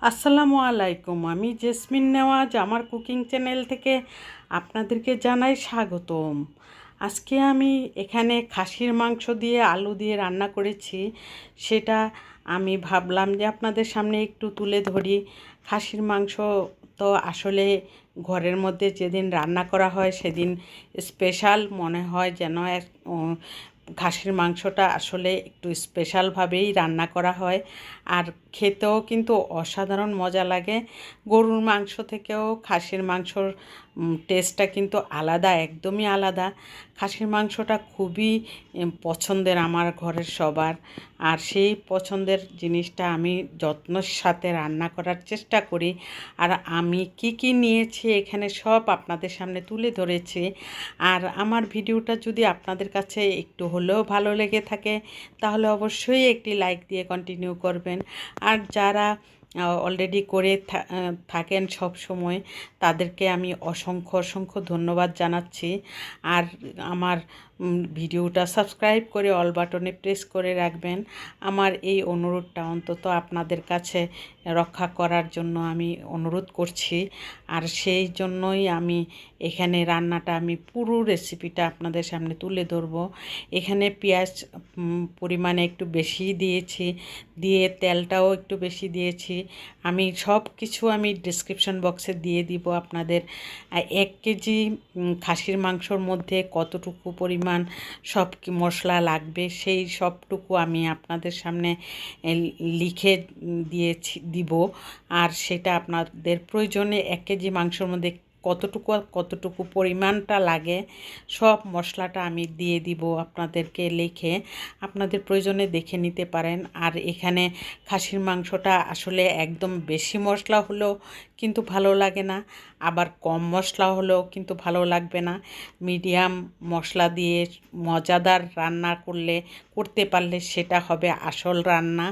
আসসালামু আলাইকুম। আমি জেসমিন নেওয়াজ আমার কুকিং চ্যানেল থেকে আপনাদেরকে জানাই স্বাগতম। আজকে আমি এখানে খাসির মাংস দিয়ে আলু দিয়ে রান্না করেছি। সেটা আমি ভাবলাম যে আপনাদের সামনে একটু তুলে ধরি। খাসির মাংস তো আসলে ঘরের মধ্যে যেদিন রান্না করা হয় সেদিন স্পেশাল মনে হয়, যেন খাসির মাংসটা আসলে একটু স্পেশালভাবেই রান্না করা হয়, আর খেতেও কিন্তু অসাধারণ মজা লাগে। গরুর মাংস থেকেও খাসির মাংসর টেস্টটা কিন্তু আলাদা, একদমই আলাদা। খাসির মাংসটা খুবই পছন্দের আমার ঘরের সবার, আর সেই পছন্দের জিনিসটা আমি যত্নের সাথে রান্না করার চেষ্টা করি। আর আমি কি নিয়েছি এখানে সব আপনাদের সামনে তুলে ধরেছি। আর আমার ভিডিওটা যদি আপনাদের কাছে একটু হলেও ভালো লেগে থাকে তাহলে অবশ্যই একটি লাইক দিয়ে কন্টিনিউ করবেন। আর যারা অলরেডি করে থাকেন সব সময়, তাদেরকে আমি অসংখ্য ধন্যবাদ জানাচ্ছি। আর আমার ভিডিওটা সাবস্ক্রাইব করে অল বাটনে প্রেস করে রাখবেন। আমার এই অনুরোধটা অন্তত আপনাদের কাছে রক্ষা করার জন্য আমি অনুরোধ করছি। আর সেই জন্যই আমি এখানে রান্নাটা আমি পুরো রেসিপিটা আপনাদের সামনে তুলে ধরবো। এখানে পেঁয়াজ পরিমাণে একটু বেশি দিয়েছি, দিয়ে তেলটাও একটু বেশি দিয়েছি। আমি সব কিছু আমি ডিসক্রিপশন বক্সে দিয়ে দিব আপনাদের। 1 কেজি খাসির মাংসর মধ্যে কতটুকু পরিমাণ সব কি মশলা লাগবে সেই সবটুকু আমি আপনাদের সামনে লিখে দিব। আর সেটা আপনাদের প্রয়োজনে 1 কেজি মাংসর মধ্যে কতটুকু পরিমাণটা লাগে সব মশলাটা আমি দিয়ে দিব আপনাদেরকে লিখে। আপনাদের প্রয়োজনে দেখে নিতে পারেন। আর এখানে খাসির মাংসটা আসলে একদম বেশি মশলা হলেও কিন্তু ভালো লাগে না, আবার কম মশলা হলেও কিন্তু ভালো লাগবে না। মিডিয়াম মশলা দিয়ে মজাদার রান্না করতে পারলে সেটা হবে আসল রান্না।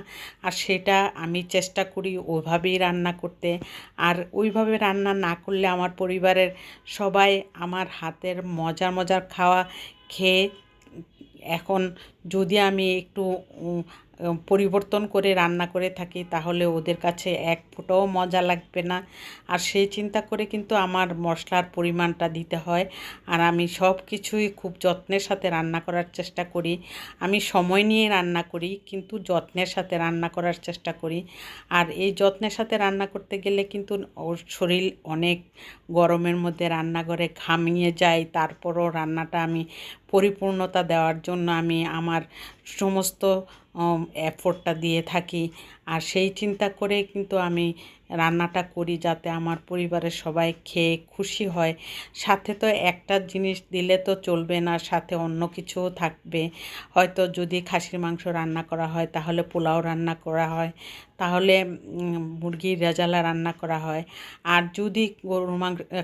আর সেটা আমি চেষ্টা করি ওইভাবেই রান্না করতে। আর ওইভাবে রান্না না করলে আমার পরিবারের সবাই আমার হাতের মজার খাওয়া খেয়ে, এখন যদি আমি একটু পরিবর্তন করে রান্না করে থাকি তাহলে ওদের কাছে এক ফোঁটাও মজা লাগবে না। আর সেই চিন্তা করে কিন্তু আমার মশলার পরিমাণটা দিতে হয়। আর আমি সব কিছুই খুব যত্নের সাথে রান্না করার চেষ্টা করি। আমি সময় নিয়ে রান্না করি, কিন্তু যত্নের সাথে রান্না করার চেষ্টা করি। আর এই যত্নের সাথে রান্না করতে গেলে কিন্তু ওর শরীর অনেক গরমের মধ্যে রান্নাঘরে ঘামিয়ে যায়, তারপরও রান্নাটা আমি পরিপূর্ণতা দেওয়ার জন্য আমি আমার সমস্ত এফোর্টটা দিয়ে থাকি। আর সেই চিন্তা করে কিন্তু আমি রান্নাটা করি যাতে আমার পরিবারের সবাই খেয়ে খুশি হয়। সাথে তো একটা জিনিস দিলে তো চলবে না, সাথে অন্য কিছুও থাকবে। হয়তো যদি খাসির মাংস রান্না করা হয় তাহলে পোলাও রান্না করা হয়, তাহলে মুরগির রেজালা রান্না করা হয়। আর যদি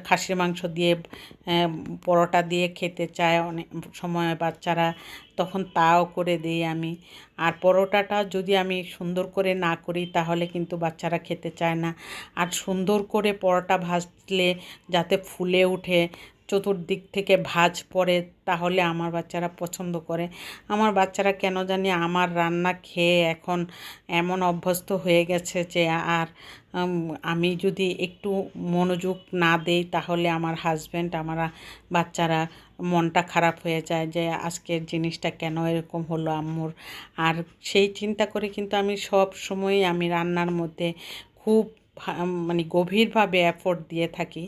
খাসির মাংস দিয়ে পরোটা দিয়ে খেতে চায় অনেক সময় বাচ্চারা, তখন তাও করে দিই আমি। আর পরোটাটা যদি আমি সুন্দর করে না করি তাহলে কিন্তু বাচ্চারা খেতে চায় না। আর সুন্দর করে পরোটা ভাজলে যাতে ফুলে উঠে, চতুর্দিক থেকে ভাঁজ পড়ে, তাহলে আমার বাচ্চারা পছন্দ করে। আমার বাচ্চারা কেন জানি আমার রান্না খেয়ে এখন এমন অভ্যস্ত হয়ে গেছে যে আর আমি যদি একটু মনোযোগ না দেই তাহলে আমার হাজব্যান্ড, আমার বাচ্চারা মনটা খারাপ হয়ে যায় যে আজকের জিনিসটা কেন এরকম হলো আম্মুর। আর সেই চিন্তা করে কিন্তু আমি সব সময় আমি রান্নার মধ্যে খুব মানে গভীরভাবে এফোর্ট দিয়ে থাকি।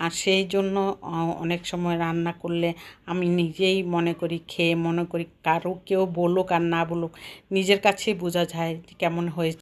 আর সেই জন্য অনেক সময় রান্না করলে আমি নিজেই মনে করি, খেয়ে মনে করি, কেউ বলুক আর না বলুক, নিজের কাছেই বোঝা যায় কেমন হয়েছে।